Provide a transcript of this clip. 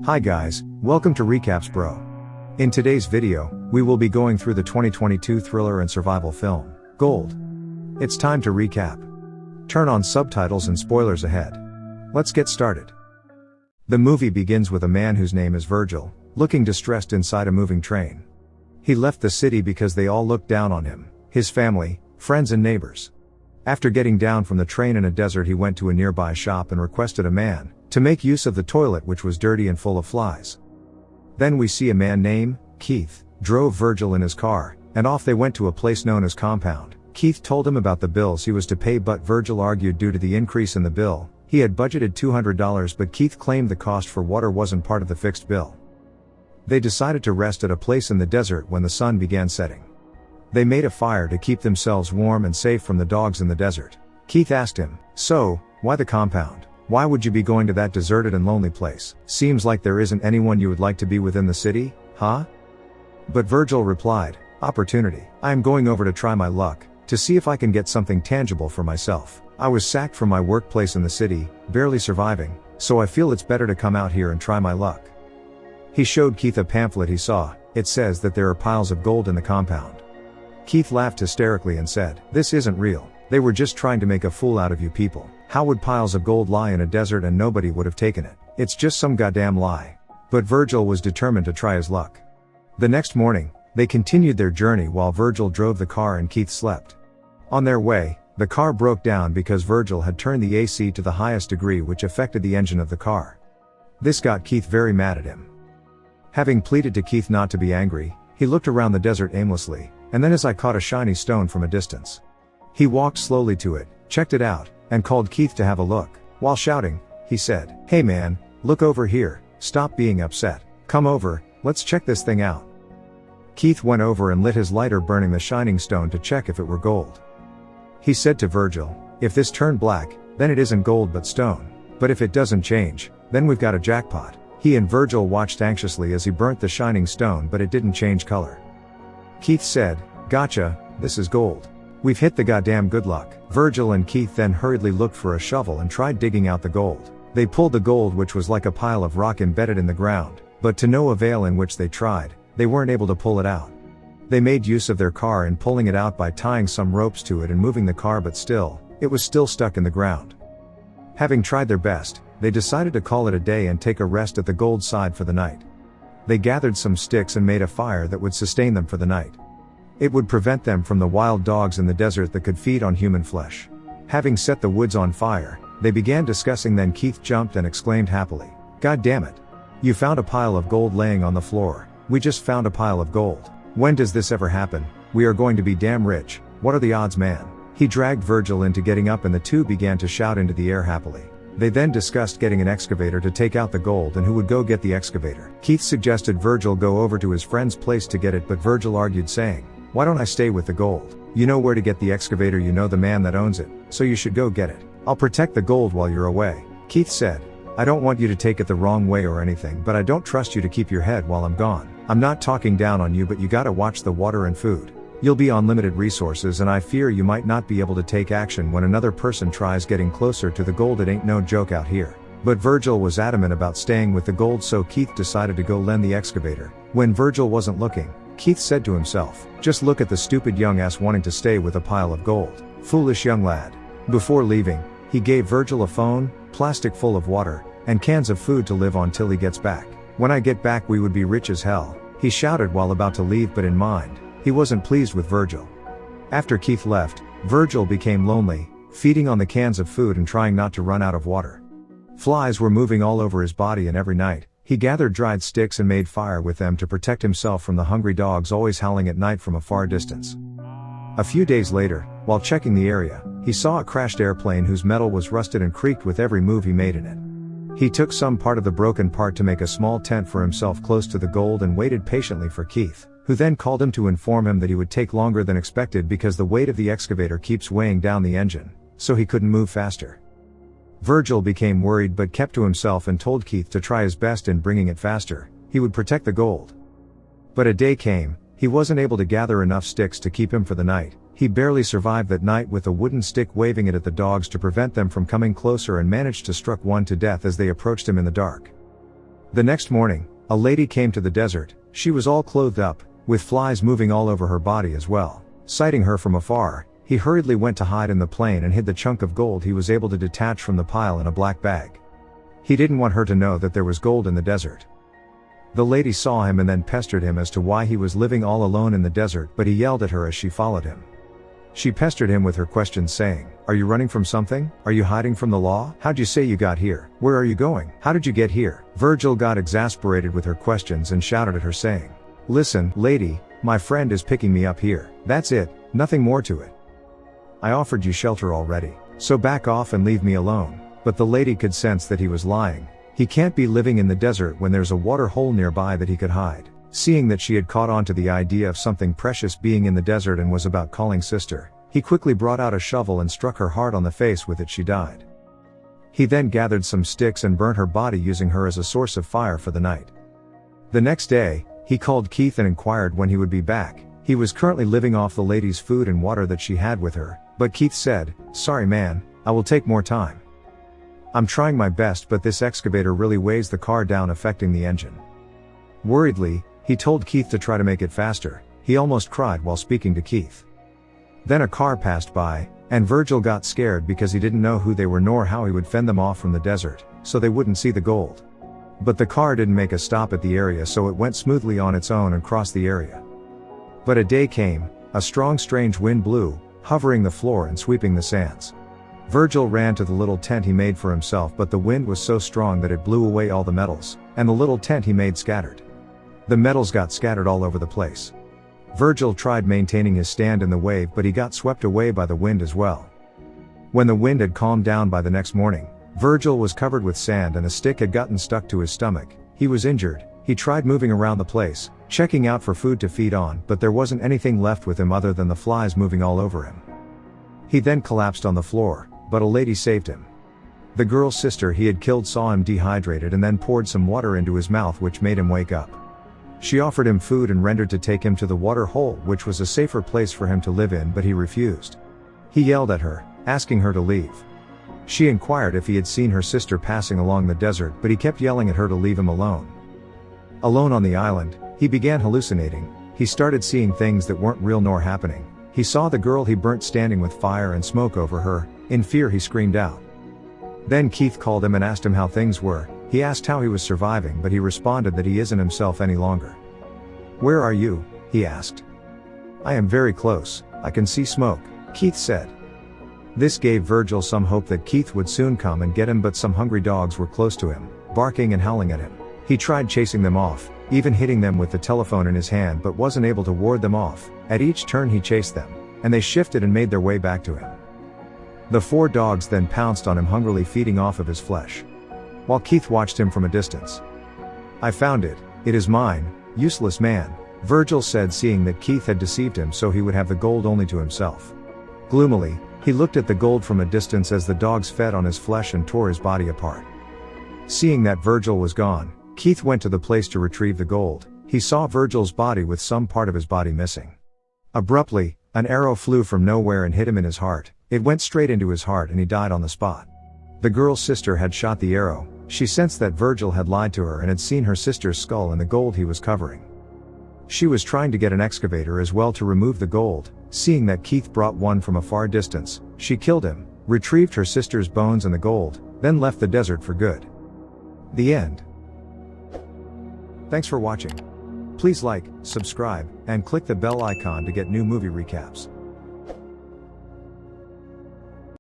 Hi guys, welcome to Recaps Bro. In today's video, we will be going through the 2022 thriller and survival film, Gold. It's time to recap. Turn on subtitles and spoilers ahead. Let's get started. The movie begins with a man whose name is Virgil, looking distressed inside a moving train. He left the city because they all looked down on him, his family, friends and neighbors. After getting down from the train in a desert, he went to a nearby shop and requested a man to make use of the toilet, which was dirty and full of flies. Then we see a man named Keith drove Virgil in his car, and off they went to a place known as Compound. Keith told him about the bills he was to pay, but Virgil argued due to the increase in the bill. He had budgeted $200, but Keith claimed the cost for water wasn't part of the fixed bill. They decided to rest at a place in the desert when the sun began setting. They made a fire to keep themselves warm and safe from the dogs in the desert. Keith asked him, "So, why the compound? Why would you be going to that deserted and lonely place? Seems like there isn't anyone you would like to be within the city, huh?" But Virgil replied, "Opportunity. I am going over to try my luck, to see if I can get something tangible for myself. I was sacked from my workplace in the city, barely surviving, so I feel it's better to come out here and try my luck." He showed Keith a pamphlet he saw. It says that there are piles of gold in the compound. Keith laughed hysterically and said, "This isn't real. They were just trying to make a fool out of you people. How would piles of gold lie in a desert and nobody would have taken it? It's just some goddamn lie." But Virgil was determined to try his luck. The next morning, they continued their journey while Virgil drove the car and Keith slept. On their way, the car broke down because Virgil had turned the AC to the highest degree, which affected the engine of the car. This got Keith very mad at him. Having pleaded to Keith not to be angry, he looked around the desert aimlessly, and then his eye caught a shiny stone from a distance. He walked slowly to it, checked it out, and called Keith to have a look. While shouting, he said, "Hey man, look over here, stop being upset. Come over, let's check this thing out." Keith went over and lit his lighter, burning the shining stone to check if it were gold. He said to Virgil, "If this turned black, then it isn't gold but stone. But if it doesn't change, then we've got a jackpot." He and Virgil watched anxiously as he burnt the shining stone, but it didn't change color. Keith said, "Gotcha, this is gold. We've hit the goddamn good luck." Virgil and Keith then hurriedly looked for a shovel and tried digging out the gold. They pulled the gold, which was like a pile of rock embedded in the ground, but to no avail. In which they tried, they weren't able to pull it out. They made use of their car in pulling it out by tying some ropes to it and moving the car, but still, it was still stuck in the ground. Having tried their best, they decided to call it a day and take a rest at the gold side for the night. They gathered some sticks and made a fire that would sustain them for the night. It would prevent them from the wild dogs in the desert that could feed on human flesh. Having set the woods on fire, they began discussing. Then Keith jumped and exclaimed happily, "God damn it. You found a pile of gold laying on the floor. We just found a pile of gold. When does this ever happen? We are going to be damn rich. What are the odds, man?" He dragged Virgil into getting up and the two began to shout into the air happily. They then discussed getting an excavator to take out the gold and who would go get the excavator. Keith suggested Virgil go over to his friend's place to get it, but Virgil argued, saying, "Why don't I stay with the gold? You know where to get the excavator, you know the man that owns it, so you should go get it. I'll protect the gold while you're away." Keith said, "I don't want you to take it the wrong way or anything, but I don't trust you to keep your head while I'm gone. I'm not talking down on you, but you gotta watch the water and food. You'll be on limited resources and I fear you might not be able to take action when another person tries getting closer to the gold. It ain't no joke out here." But Virgil was adamant about staying with the gold, so Keith decided to go lend the excavator. When Virgil wasn't looking, Keith said to himself, "Just look at the stupid young ass wanting to stay with a pile of gold. Foolish young lad." Before leaving, he gave Virgil a phone, plastic full of water, and cans of food to live on till he gets back. "When I get back we would be rich as hell," he shouted while about to leave, but in mind, he wasn't pleased with Virgil. After Keith left, Virgil became lonely, feeding on the cans of food and trying not to run out of water. Flies were moving all over his body, and every night, he gathered dried sticks and made fire with them to protect himself from the hungry dogs always howling at night from a far distance. A few days later, while checking the area, he saw a crashed airplane whose metal was rusted and creaked with every move he made in it. He took some part of the broken part to make a small tent for himself close to the gold and waited patiently for Keith, who then called him to inform him that he would take longer than expected because the weight of the excavator keeps weighing down the engine, so he couldn't move faster. Virgil became worried but kept to himself and told Keith to try his best in bringing it faster. He would protect the gold. But a day came, he wasn't able to gather enough sticks to keep him for the night. He barely survived that night with a wooden stick, waving it at the dogs to prevent them from coming closer, and managed to struck one to death as they approached him in the dark. The next morning, a lady came to the desert. She was all clothed up, with flies moving all over her body as well. Sighting her from afar, he hurriedly went to hide in the plain and hid the chunk of gold he was able to detach from the pile in a black bag. He didn't want her to know that there was gold in the desert. The lady saw him and then pestered him as to why he was living all alone in the desert, but he yelled at her as she followed him. She pestered him with her questions saying, "Are you running from something? Are you hiding from the law? How'd you say you got here? Where are you going? How did you get here?" Virgil got exasperated with her questions and shouted at her saying, "Listen, lady, my friend is picking me up here. That's it, nothing more to it. I offered you shelter already, so back off and leave me alone." But the lady could sense that he was lying. He can't be living in the desert when there's a water hole nearby that he could hide. Seeing that she had caught on to the idea of something precious being in the desert and was about calling sister, he quickly brought out a shovel and struck her hard on the face with it. She died. He then gathered some sticks and burnt her body, using her as a source of fire for the night. The next day, he called Keith and inquired when he would be back. He was currently living off the lady's food and water that she had with her, but Keith said, "Sorry man, I will take more time. I'm trying my best, but this excavator really weighs the car down, affecting the engine." Worriedly, he told Keith to try to make it faster. He almost cried while speaking to Keith. Then a car passed by, and Virgil got scared because he didn't know who they were nor how he would fend them off from the desert, so they wouldn't see the gold. But the car didn't make a stop at the area, so it went smoothly on its own and crossed the area. But a day came, a strong strange wind blew, hovering the floor and sweeping the sands. Virgil ran to the little tent he made for himself, but the wind was so strong that it blew away all the metals, and the little tent he made scattered. The metals got scattered all over the place. Virgil tried maintaining his stand in the wave, but he got swept away by the wind as well. When the wind had calmed down by the next morning, Virgil was covered with sand and a stick had gotten stuck to his stomach. He was injured. He tried moving around the place, checking out for food to feed on, but there wasn't anything left with him other than the flies moving all over him. He then collapsed on the floor, but a lady saved him. The girl's sister he had killed saw him dehydrated and then poured some water into his mouth, which made him wake up. She offered him food and rendered to take him to the water hole, which was a safer place for him to live in, but he refused. He yelled at her, asking her to leave. She inquired if he had seen her sister passing along the desert, but he kept yelling at her to leave him alone. Alone on the island, he began hallucinating. He started seeing things that weren't real nor happening. He saw the girl he burnt standing with fire and smoke over her. In fear he screamed out. Then Keith called him and asked him how things were. He asked how he was surviving, but he responded that he isn't himself any longer. "Where are you?" he asked. "I am very close, I can see smoke," Keith said. This gave Virgil some hope that Keith would soon come and get him, but some hungry dogs were close to him, barking and howling at him. He tried chasing them off, even hitting them with the telephone in his hand, but wasn't able to ward them off. At each turn he chased them, and they shifted and made their way back to him. The 4 dogs then pounced on him, hungrily feeding off of his flesh, while Keith watched him from a distance. "I found it. It is mine, useless man," Virgil said, seeing that Keith had deceived him so he would have the gold only to himself. Gloomily, he looked at the gold from a distance as the dogs fed on his flesh and tore his body apart. Seeing that Virgil was gone, Keith went to the place to retrieve the gold. He saw Virgil's body with some part of his body missing. Abruptly, an arrow flew from nowhere and hit him in his heart. It went straight into his heart and he died on the spot. The girl's sister had shot the arrow. She sensed that Virgil had lied to her and had seen her sister's skull and the gold he was covering. She was trying to get an excavator as well to remove the gold. Seeing that Keith brought one from a far distance, she killed him, retrieved her sister's bones and the gold, then left the desert for good. The end. Thanks for watching. Please like, subscribe, and click the bell icon to get new movie recaps.